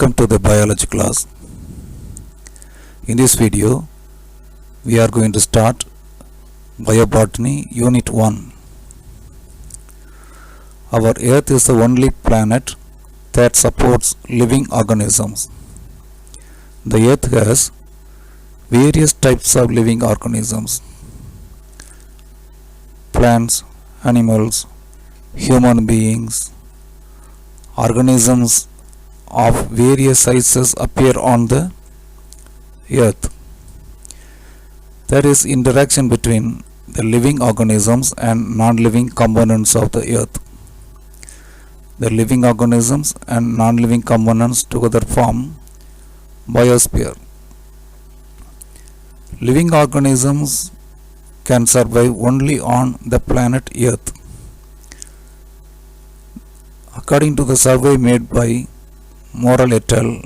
Welcome to the biology class. In this video, we are going to start Biobotany Unit 1. Our Earth is the only planet that supports living organisms. The Earth has various types of living organisms: plants, animals, human beings. Organisms of various sizes appear on the Earth. There is interaction between the living organisms and non-living components of the Earth. The living organisms and non-living components together form biosphere. Living organisms can survive only on the planet Earth. According to the survey made by Morrell et al.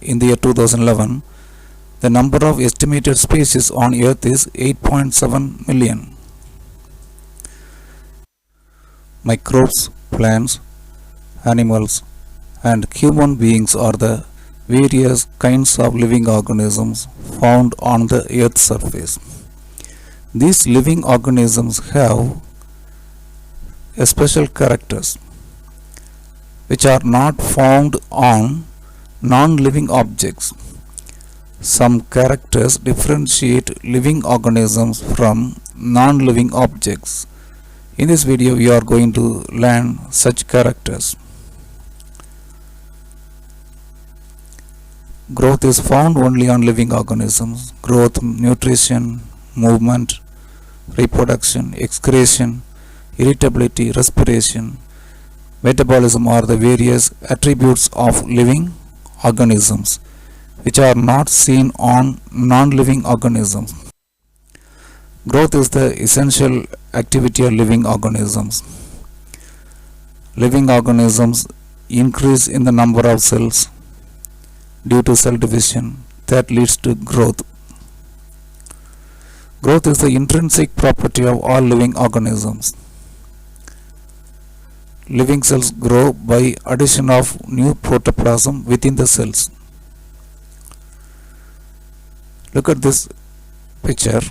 In the year 2011, the number of estimated species on Earth is 8.7 million. Microbes, plants, animals, and human beings are the various kinds of living organisms found on the Earth's surface. These living organisms have special characters which are not found on non-living objects. Some characters differentiate living organisms from non-living objects. In this video, we are going to learn such characters. Growth is found only on living organisms. Growth, nutrition, movement, reproduction, excretion, irritability, respiration, metabolism are the various attributes of living organisms which are not seen on non-living organisms. Growth is the essential activity of living organisms. Living organisms increase in the number of cells due to cell division that leads to growth. Growth is the intrinsic property of all living organisms. Living cells grow by addition of new protoplasm within the cells. Look at this picture.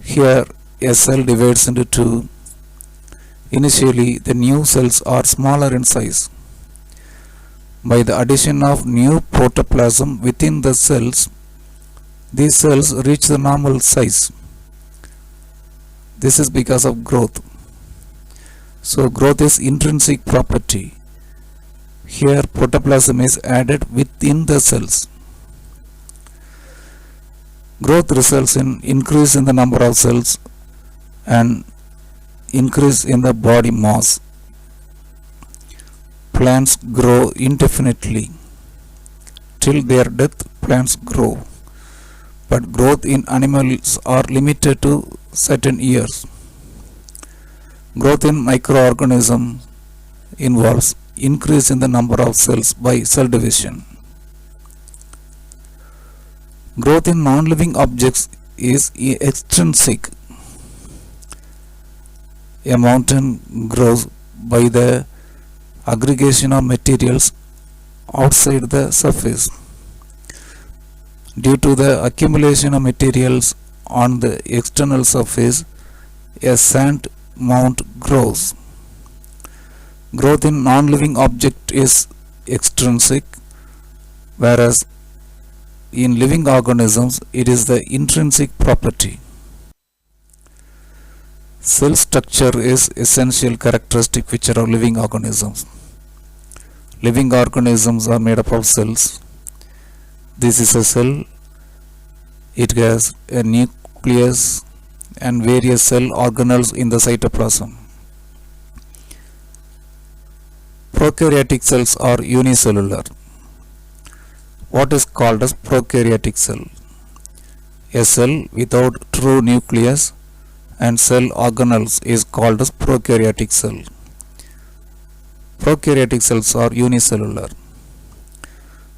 Here a cell divides into two. Initially, the new cells are smaller in size. By the addition of new protoplasm within the cells, these cells reach the normal size. This is because of growth. So growth is intrinsic property. Here protoplasm is added within the cells. Growth results in increase in the number of cells and increase in the body mass. Plants grow indefinitely. Till their death, plants grow. But growth in animals are limited to certain years. Growth in microorganisms involves increase in the number of cells by cell division. Growth in non-living objects is extrinsic. A mountain grows by the aggregation of materials outside the surface. Due to the accumulation of materials on the external surface, a sand mount grows. Growth in non-living object is extrinsic, whereas in living organisms it is the intrinsic property. Cell structure is essential characteristic feature of living organisms. Living organisms are made up of cells. This is a cell. It has a nucleus and various cell organelles in the cytoplasm. Prokaryotic cells are unicellular. What is called as prokaryotic cell? A cell without true nucleus and cell organelles is called as prokaryotic cell. Prokaryotic cells are unicellular.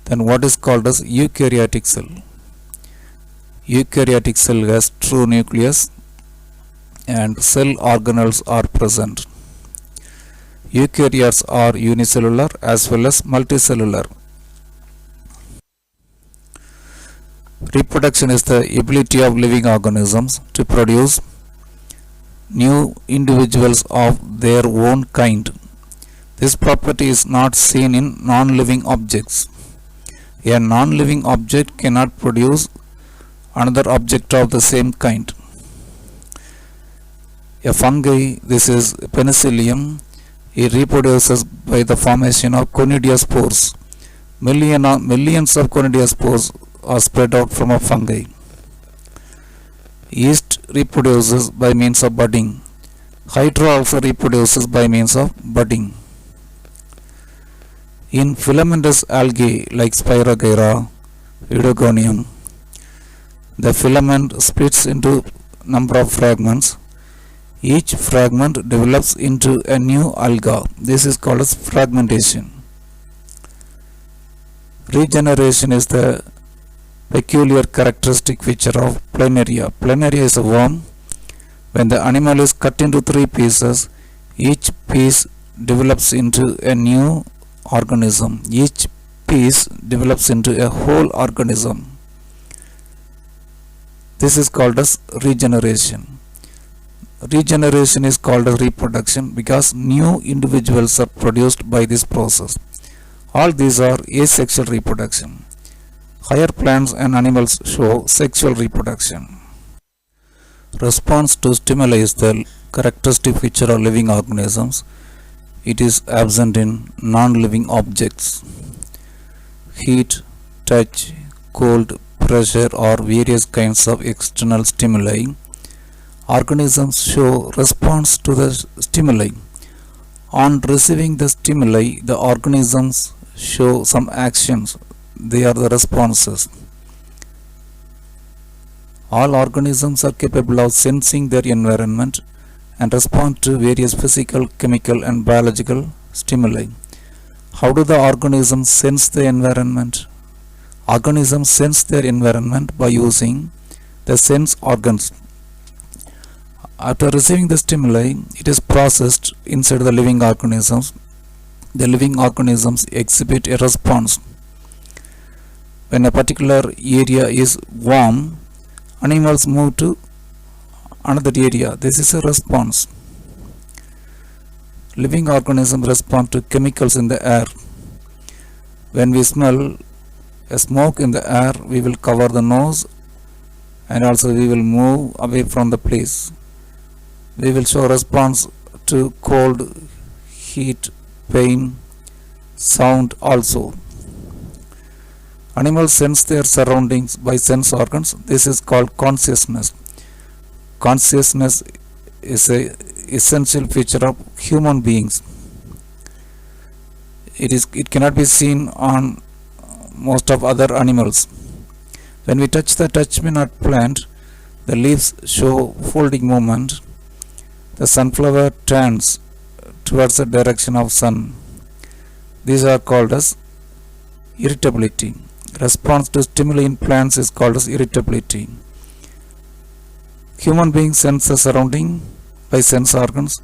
Then what is called as eukaryotic cell? Eukaryotic cell has true nucleus and cell organelles are present. Eukaryotes are unicellular as well as multicellular. Reproduction is the ability of living organisms to produce new individuals of their own kind. This property is not seen in non-living objects. A non-living object cannot produce another object of the same kind. A fungi, this is Penicillium, it reproduces by the formation of conidiospores. Millions of conidiospores are spread out from a fungi. Yeast reproduces by means of budding. Hydra also reproduces by means of budding. In filamentous algae like Spirogyra, Eudogonium, the filament splits into number of fragments. Each fragment develops into a new alga. This is called as fragmentation. Regeneration is the peculiar characteristic feature of planaria. Planaria is a worm. When the animal is cut into 3 pieces, each piece develops into a new organism. Each piece develops into a whole organism. This is called as regeneration. Regeneration is called as reproduction because new individuals are produced by this process. All these are asexual reproduction. Higher plants and animals show sexual reproduction. Response to stimuli is the characteristic feature of living organisms. It is absent in non-living objects. Heat, touch, cold, pressure or various kinds of external stimuli. Organisms show response to the stimuli. On receiving the stimuli, the organisms show some actions. They are the responses. All organisms are capable of sensing their environment and respond to various physical, chemical and biological stimuli. How do the organisms sense the environment? Organisms sense their environment by using the sense organs. After receiving the stimuli, it is processed inside the living organisms. The living organisms exhibit a response. When a particular area is warm, animals move to another area. This is a response. Living organisms respond to chemicals in the air. When we smell a smoke in the air, we will cover the nose and also we will move away from the place. We will show response to cold, heat, pain, sound also. Animals sense their surroundings by sense organs. This is called consciousness. Consciousness is an essential feature of human beings. It cannot be seen on most of other animals. When we touch the touch-me-not plant, the leaves show folding movement. The sunflower turns towards the direction of sun. These are called as irritability. Response to stimuli in plants is called as irritability. Human beings sense the surrounding by sense organs.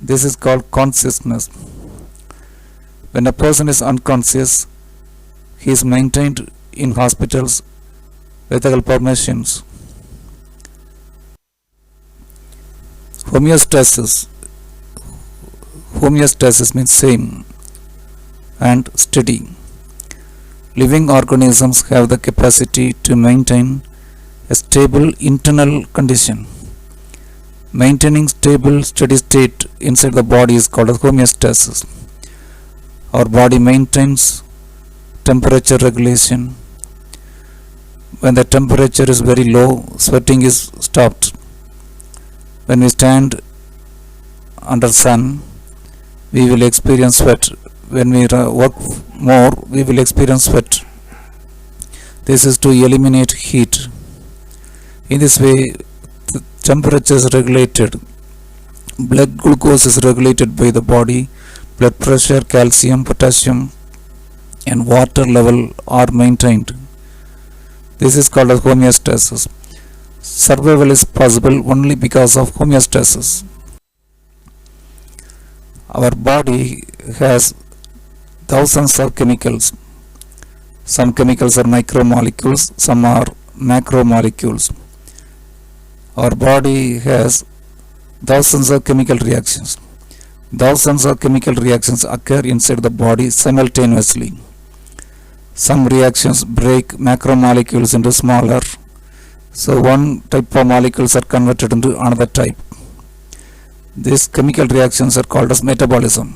This is called consciousness. When a person is unconscious, he is maintained in hospitals with the permissions. Homeostasis. Homeostasis means same and steady. Living organisms have the capacity to maintain a stable internal condition. Maintaining stable steady state inside the body is called as homeostasis. Our body maintains temperature regulation. When the temperature is very low, sweating is stopped. When we stand under sun, we will experience sweat. When we work more, we will experience sweat. This is to eliminate heat. In this way, the temperature is regulated. Blood glucose is regulated by the body. Blood pressure, calcium, potassium and water level are maintained. This is called as homeostasis. Survival is possible only because of homeostasis. Our body has thousands of chemicals. Some chemicals are micromolecules, some are macromolecules. Our body has thousands of chemical reactions. Thousands of chemical reactions occur inside the body simultaneously. Some reactions break macromolecules into smaller, so one type of molecules are converted into another type. These chemical reactions are called as metabolism.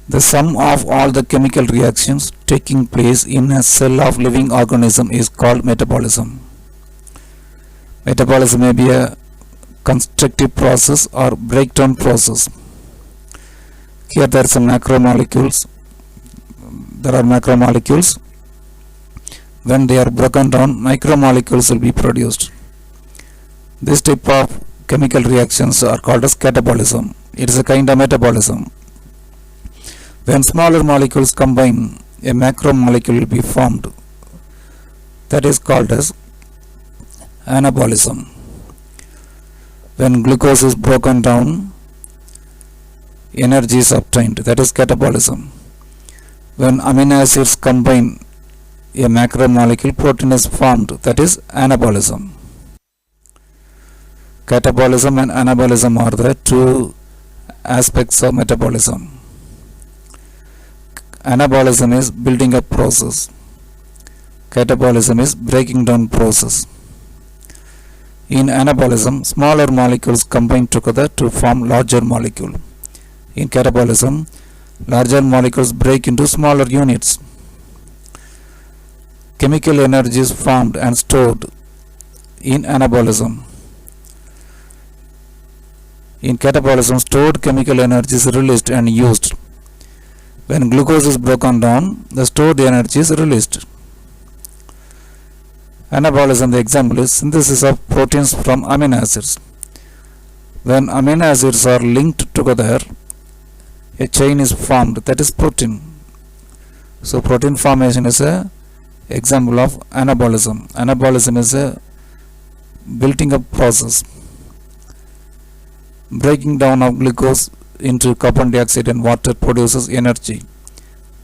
The sum of all the chemical reactions taking place in a cell of living organism is called metabolism. Metabolism may be a constructive process or breakdown process. Here there are some macromolecules. There are macromolecules. When they are broken down, micromolecules will be produced. This type of chemical reactions are called as catabolism. It is a kind of metabolism. When smaller molecules combine, a macromolecule will be formed. That is called as anabolism. When glucose is broken down, energy is obtained. That is catabolism. When amino acids combine, a macromolecule protein is formed. That is anabolism. Catabolism and anabolism are the two aspects of metabolism. Anabolism is building up process. Catabolism is breaking down process. In anabolism, smaller molecules combine together to form larger molecule. In catabolism, larger molecules break into smaller units. Chemical energy is formed and stored in anabolism. In catabolism, stored chemical energy is released and used. When glucose is broken down, the stored energy is released. Anabolism, the example is synthesis of proteins from amino acids. When amino acids are linked together, a chain is formed, that is protein. So protein formation is a example of anabolism. Anabolism is a building up process. Breaking down of glucose into carbon dioxide and water produces energy.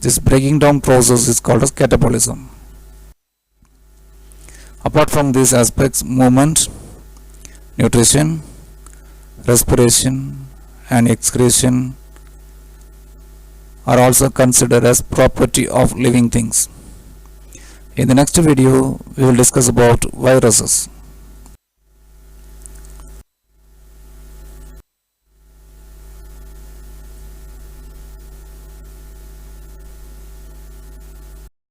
This breaking down process is called as catabolism. Apart from these aspects, movement, nutrition, respiration and excretion are also considered as property of living things. In the next video, we will discuss about viruses.